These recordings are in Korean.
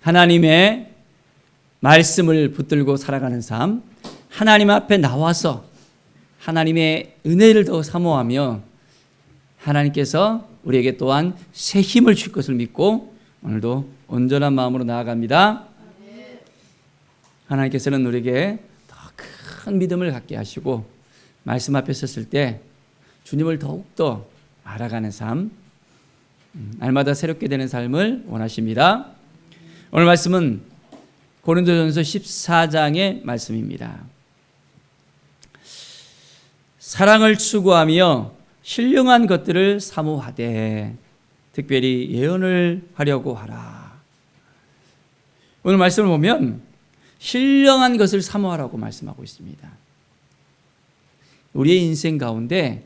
하나님의 말씀을 붙들고 살아가는 삶, 하나님 앞에 나와서 하나님의 은혜를 더 사모하며 하나님께서 우리에게 또한 새 힘을 줄 것을 믿고 오늘도 온전한 마음으로 나아갑니다. 하나님께서는 우리에게 더 큰 믿음을 갖게 하시고 말씀 앞에 섰을 때 주님을 더욱더 알아가는 삶, 날마다 새롭게 되는 삶을 원하십니다. 오늘 말씀은 고린도전서 14장의 말씀입니다. 사랑을 추구하며 신령한 것들을 사모하되 특별히 예언을 하려고 하라. 오늘 말씀을 보면 신령한 것을 사모하라고 말씀하고 있습니다. 우리의 인생 가운데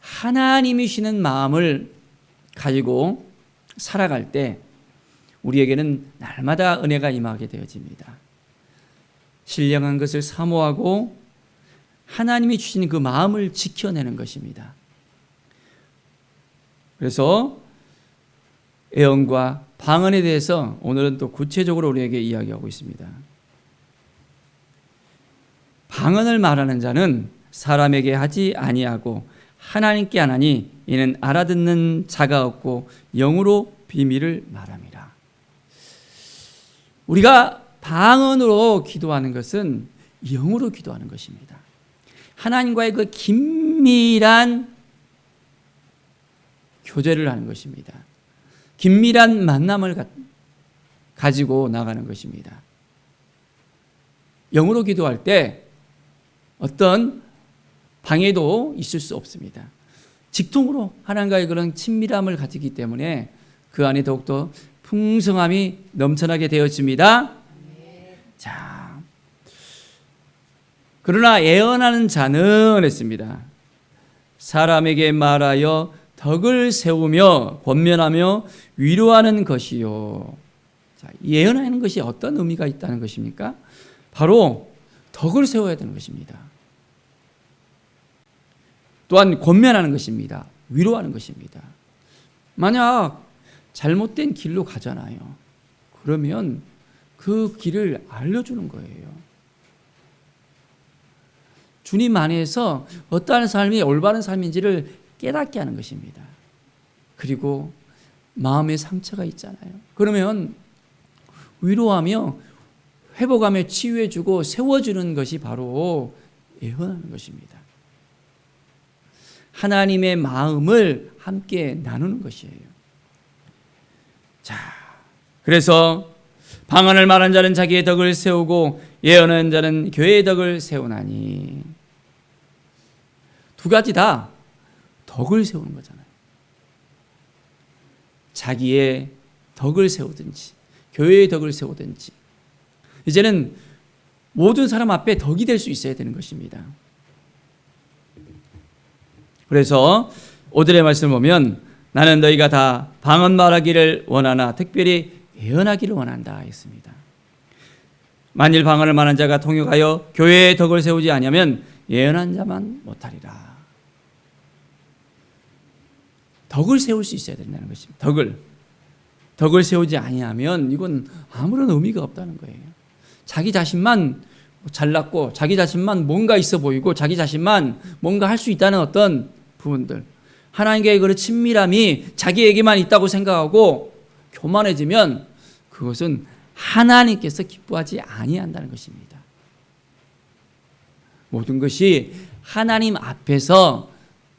하나님이 주시는 마음을 가지고 살아갈 때 우리에게는 날마다 은혜가 임하게 되어집니다. 신령한 것을 사모하고 하나님이 주신 그 마음을 지켜내는 것입니다. 그래서 애언과 방언에 대해서 오늘은 또 구체적으로 우리에게 이야기하고 있습니다. 방언을 말하는 자는 사람에게 하지 아니하고 하나님께 하나니 이는 알아듣는 자가 없고 영으로 비밀을 말함이라. 우리가 방언으로 기도하는 것은 영으로 기도하는 것입니다. 하나님과의 그 긴밀한 교제를 하는 것입니다. 긴밀한 만남을 가지고 나가는 것입니다. 영으로 기도할 때 어떤 방해도 있을 수 없습니다. 직통으로 하나님과의 그런 친밀함을 가지기 때문에 그 안에 더욱더 풍성함이 넘쳐나게 되어집니다. 자, 그러나 예언하는 자는 했습니다. 사람에게 말하여 덕을 세우며 권면하며 위로하는 것이요. 자, 예언하는 것이 어떤 의미가 있다는 것입니까? 바로 덕을 세워야 되는 것입니다. 또한 권면하는 것입니다. 위로하는 것입니다. 만약 잘못된 길로 가잖아요. 그러면 그 길을 알려주는 거예요. 주님 안에서 어떠한 삶이 올바른 삶인지를 깨닫게 하는 것입니다. 그리고 마음에 상처가 있잖아요. 그러면 위로하며 회복하며 치유해주고 세워주는 것이 바로 예언하는 것입니다. 하나님의 마음을 함께 나누는 것이에요. 자, 그래서 방언을 말한 자는 자기의 덕을 세우고 예언하는 자는 교회의 덕을 세우나니. 두 가지 다 덕을 세우는 거잖아요. 자기의 덕을 세우든지 교회의 덕을 세우든지 이제는 모든 사람 앞에 덕이 될 수 있어야 되는 것입니다. 그래서 오늘의 말씀을 보면 나는 너희가 다 방언 말하기를 원하나 특별히 예언하기를 원한다 했습니다. 만일 방언을 말한 자가 통역하여 교회의 덕을 세우지 아니하면 예언한 자만 못하리라. 덕을 세울 수 있어야 된다는 것입니다. 덕을 세우지 아니하면 이건 아무런 의미가 없다는 거예요. 자기 자신만 잘났고 자기 자신만 뭔가 있어 보이고 자기 자신만 뭔가 할 수 있다는 어떤 부분들, 하나님과의 그런 친밀함이 자기에게만 있다고 생각하고 교만해지면 그것은 하나님께서 기뻐하지 아니한다는 것입니다. 모든 것이 하나님 앞에서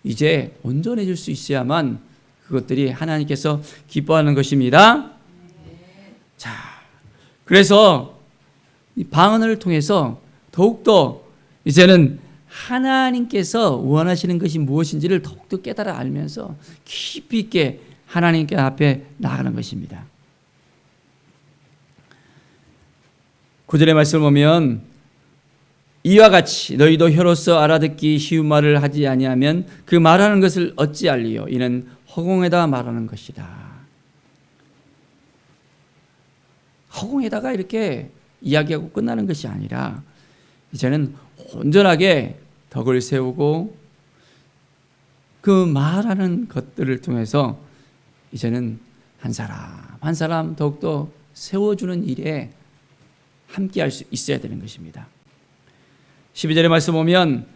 이제 온전해질 수 있어야만 그것들이 하나님께서 기뻐하는 것입니다. 자, 그래서 이 방언을 통해서 더욱더 이제는 하나님께서 원하시는 것이 무엇인지를 더욱더 깨달아 알면서 깊이 있게 하나님께 앞에 나가는 것입니다. 9절의 말씀을 보면 이와 같이 너희도 혀로서 알아듣기 쉬운 말을 하지 아니하면 그 말하는 것을 어찌 알리요? 이는 허공에다 말하는 것이다. 허공에다가 이렇게 이야기하고 끝나는 것이 아니라 이제는 온전하게 덕을 세우고 그 말하는 것들을 통해서 이제는 한 사람 한 사람 더욱더 세워주는 일에 함께할 수 있어야 되는 것입니다. 12절의 말씀 보면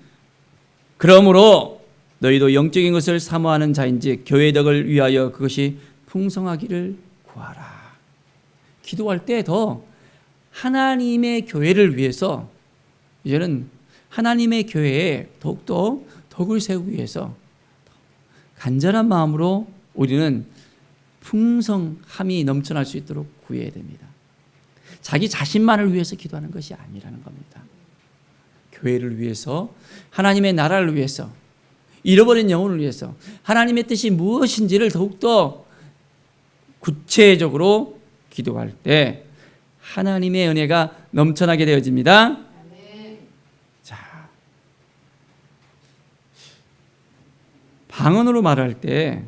그러므로 너희도 영적인 것을 사모하는 자인지 교회 덕을 위하여 그것이 풍성하기를 구하라. 기도할 때 더 하나님의 교회를 위해서 이제는 하나님의 교회에 더욱더 덕을 세우기 위해서 간절한 마음으로 우리는 풍성함이 넘쳐날 수 있도록 구해야 됩니다. 자기 자신만을 위해서 기도하는 것이 아니라는 겁니다. 교회를 위해서, 하나님의 나라를 위해서, 잃어버린 영혼을 위해서 하나님의 뜻이 무엇인지를 더욱더 구체적으로 기도할 때 하나님의 은혜가 넘쳐나게 되어집니다. 자, 방언으로 말할 때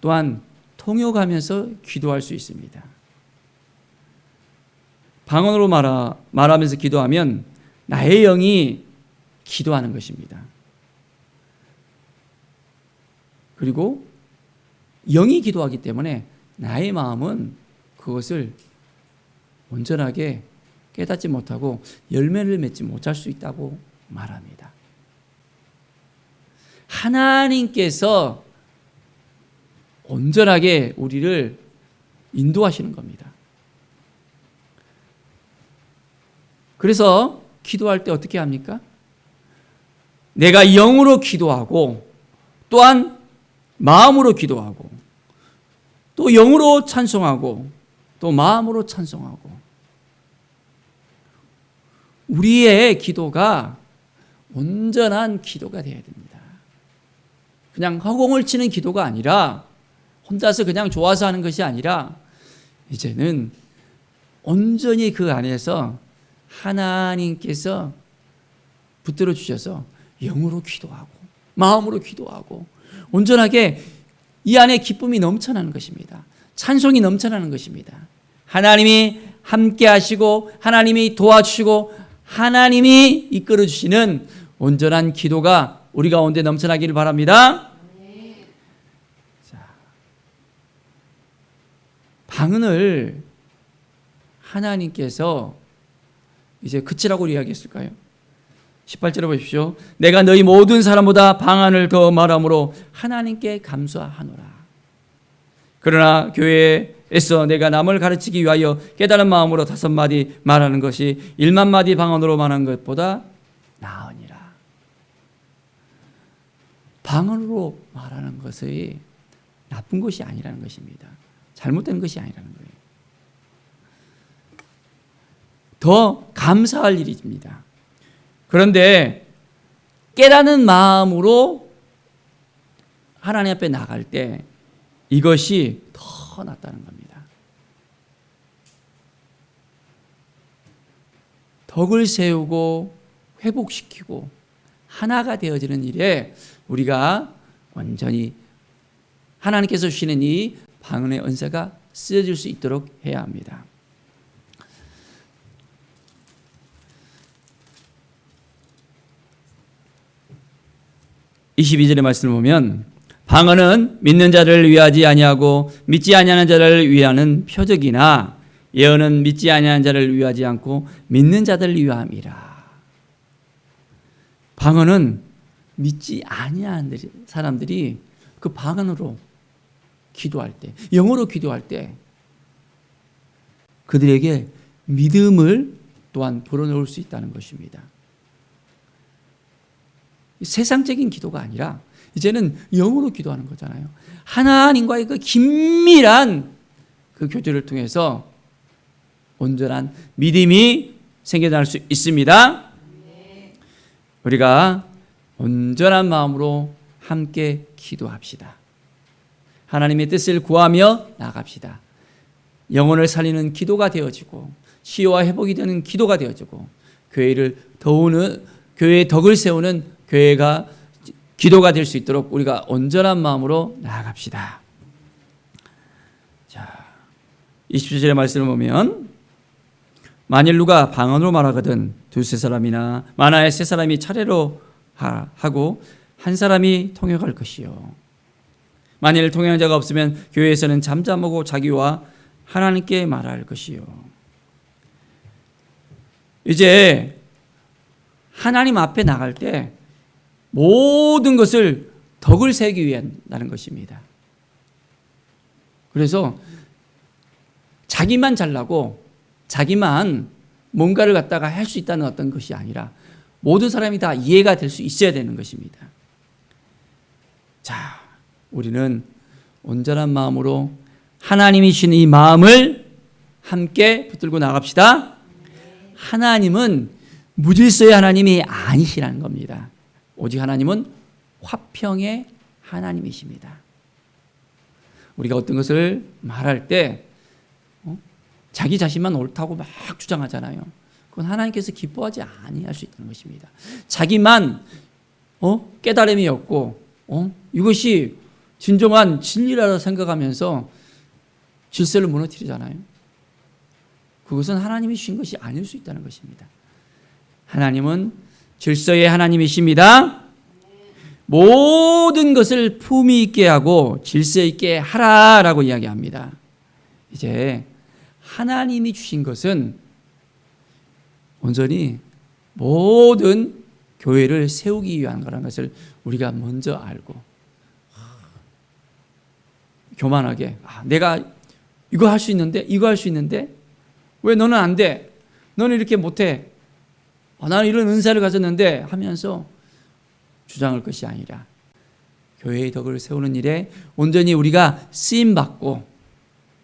또한 통역하면서 기도할 수 있습니다. 방언으로 말하면서 기도하면 나의 영이 기도하는 것입니다. 그리고 영이 기도하기 때문에 나의 마음은 그것을 온전하게 깨닫지 못하고 열매를 맺지 못할 수 있다고 말합니다. 하나님께서 온전하게 우리를 인도하시는 겁니다. 그래서 기도할 때 어떻게 합니까? 내가 영으로 기도하고 또한 마음으로 기도하고 또 영으로 찬송하고 또 마음으로 찬송하고 우리의 기도가 온전한 기도가 되어야 됩니다. 그냥 허공을 치는 기도가 아니라 혼자서 그냥 좋아서 하는 것이 아니라 이제는 온전히 그 안에서 하나님께서 붙들어 주셔서 영으로 기도하고 마음으로 기도하고 온전하게 이 안에 기쁨이 넘쳐나는 것입니다. 찬송이 넘쳐나는 것입니다. 하나님이 함께 하시고 하나님이 도와주시고 하나님이 이끌어 주시는 온전한 기도가 우리 가운데 넘쳐나기를 바랍니다. 자, 방언을 하나님께서 이제 그치라고 이야기했을까요? 18절에 보십시오. 내가 너희 모든 사람보다 방언을 더 말함으로 하나님께 감사하노라. 그러나 교회에서 내가 남을 가르치기 위하여 깨달은 마음으로 5마디 말하는 것이 1만마디 방언으로 말하는 것보다 나으니라. 방언으로 말하는 것이 나쁜 것이 아니라는 것입니다. 잘못된 것이 아니라는 거예요. 더 감사할 일입니다. 그런데 깨닫는 마음으로 하나님 앞에 나갈 때 이것이 더 낫다는 겁니다. 덕을 세우고 회복시키고 하나가 되어지는 일에 우리가 완전히 하나님께서 주시는 이 방언의 은사가 쓰여질 수 있도록 해야 합니다. (22절의) 말씀을 보면 방언은 믿는 자를 위하지 아니하고 믿지 아니하는 자를 위하는 표적이나 예언은 믿지 아니하는 자를 위하지 않고 믿는 자들을 위함이라. 방언은 믿지 아니하는 사람들이 그 방언으로 기도할 때, 영어로 기도할 때 그들에게 믿음을 또한 불어넣을 수 있다는 것입니다. 세상적인 기도가 아니라 이제는 영으로 기도하는 거잖아요. 하나님과의 그 긴밀한 그 교제를 통해서 온전한 믿음이 생겨날 수 있습니다. 우리가 온전한 마음으로 함께 기도합시다. 하나님의 뜻을 구하며 나갑시다. 영혼을 살리는 기도가 되어지고 치유와 회복이 되는 기도가 되어지고 교회를 도우는, 교회의 덕을 세우는 교회가 기도가 될 수 있도록 우리가 온전한 마음으로 나아갑시다. 자, 27절의 말씀을 보면 만일 누가 방언으로 말하거든 두세 사람이나 많아야 세 사람이 차례로 하고 한 사람이 통역할 것이요. 만일 통역자가 없으면 교회에서는 잠잠하고 자기와 하나님께 말할 것이요. 이제 하나님 앞에 나갈 때 모든 것을 덕을 세우기 위한다는 것입니다. 그래서 자기만 잘나고 자기만 뭔가를 갖다가 할 수 있다는 어떤 것이 아니라 모든 사람이 다 이해가 될 수 있어야 되는 것입니다. 자, 우리는 온전한 마음으로 하나님이 주신 이 마음을 함께 붙들고 나갑시다. 하나님은 무질서의 하나님이 아니시라는 겁니다. 오직 하나님은 화평의 하나님이십니다. 우리가 어떤 것을 말할 때 자기 자신만 옳다고 막 주장하잖아요. 그건 하나님께서 기뻐하지 아니할 수 있다는 것입니다. 자기만 깨달음이 없고 이것이 진정한 진리라고 생각하면서 질서를 무너뜨리잖아요. 그것은 하나님이 주신 것이 아닐 수 있다는 것입니다. 하나님은 질서의 하나님이십니다. 모든 것을 품위 있게 하고 질서 있게 하라라고 이야기합니다. 이제 하나님이 주신 것은 온전히 모든 교회를 세우기 위한 거라는 것을 우리가 먼저 알고 교만하게 내가 이거 할 수 있는데 이거 할 수 있는데 왜 너는 안 돼? 너는 이렇게 못해? 나는 이런 은사를 가졌는데 하면서 주장할 것이 아니라 교회의 덕을 세우는 일에 온전히 우리가 쓰임받고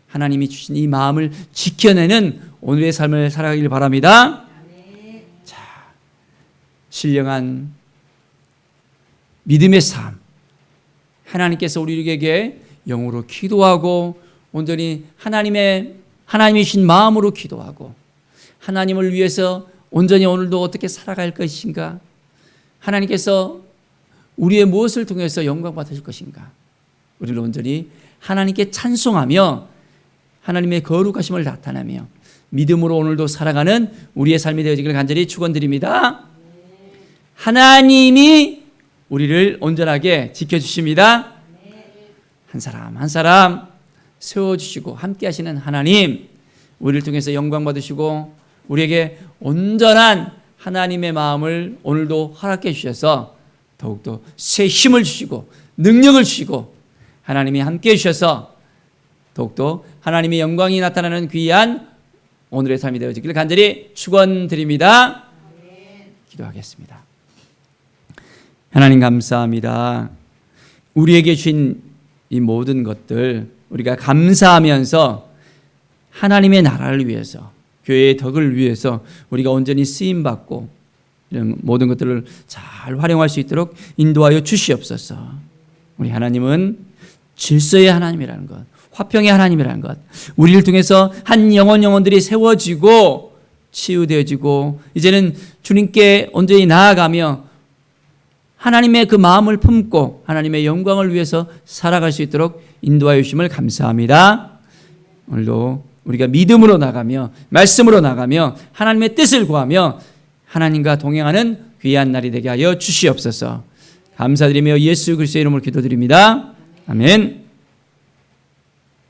하나님이 주신 이 마음을 지켜내는 오늘의 삶을 살아가길 바랍니다. 자, 신령한 믿음의 삶, 하나님께서 우리에게 영으로 기도하고 온전히 하나님이 주신 마음으로 기도하고 하나님을 위해서 온전히 오늘도 어떻게 살아갈 것인가, 하나님께서 우리의 무엇을 통해서 영광 받으실 것인가, 우리를 온전히 하나님께 찬송하며 하나님의 거룩하심을 나타내며 믿음으로 오늘도 살아가는 우리의 삶이 되어지기를 간절히 축원드립니다. 하나님이 우리를 온전하게 지켜주십니다. 한 사람 한 사람 세워주시고 함께 하시는 하나님, 우리를 통해서 영광 받으시고 우리에게 온전한 하나님의 마음을 오늘도 허락해 주셔서 더욱더 새 힘을 주시고 능력을 주시고 하나님이 함께 해주셔서 더욱더 하나님의 영광이 나타나는 귀한 오늘의 삶이 되어지기를 간절히 축원드립니다. 기도하겠습니다. 하나님 감사합니다. 우리에게 주신 이 모든 것들 우리가 감사하면서 하나님의 나라를 위해서 교회의 덕을 위해서 우리가 온전히 쓰임받고 이런 모든 것들을 잘 활용할 수 있도록 인도하여 주시옵소서. 우리 하나님은 질서의 하나님이라는 것, 화평의 하나님이라는 것, 우리를 통해서 한 영혼들이 세워지고 치유되어지고 이제는 주님께 온전히 나아가며 하나님의 그 마음을 품고 하나님의 영광을 위해서 살아갈 수 있도록 인도하여 주심을 감사합니다. 오늘도 우리가 믿음으로 나가며 말씀으로 나가며 하나님의 뜻을 구하며 하나님과 동행하는 귀한 날이 되게 하여 주시옵소서. 감사드리며 예수 그리스도의 이름으로 기도드립니다. 아멘.